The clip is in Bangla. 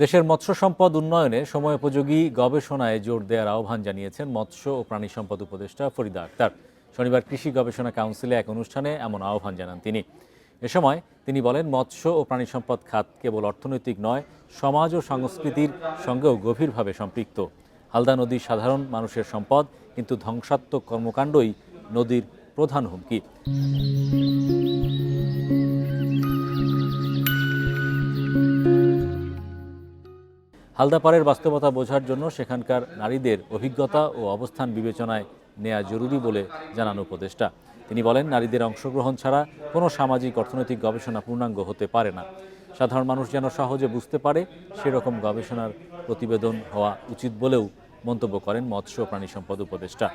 দেশের মৎস্য সম্পদ উন্নয়নে সময়োপযোগী গবেষণায় জোর দেওয়ার আহ্বান জানিয়েছেন মৎস্য ও প্রাণী সম্পদ উপদেষ্টা ফরিদা আক্তার। শনিবার কৃষি গবেষণা কাউন্সিলে এক অনুষ্ঠানে এমন আহ্বান জানান তিনি। এ সময় তিনি বলেন, মৎস্য ও প্রাণী সম্পদ খাত কেবল অর্থনৈতিক নয়, সমাজ ও সংস্কৃতির সঙ্গেও গভীরভাবে সম্পৃক্ত। হালদা নদী সাধারণ মানুষের সম্পদ, কিন্তু ধ্বংসাত্মক কর্মকাণ্ডই নদীর প্রধান হুমকি। হালদাপাড়ের বাস্তবতা বোঝার জন্য সেখানকার নারীদের অভিজ্ঞতা ও অবস্থান বিবেচনায় নেওয়া জরুরি বলে জানান উপদেষ্টা। তিনি বলেন, নারীদের অংশগ্রহণ ছাড়া কোনো সামাজিক অর্থনৈতিক গবেষণা পূর্ণাঙ্গ হতে পারে না। সাধারণ মানুষ যেন সহজে বুঝতে পারে, সেরকম গবেষণার প্রতিবেদন হওয়া উচিত বলেও মন্তব্য করেন মৎস্য ও প্রাণী সম্পদ উপদেষ্টা।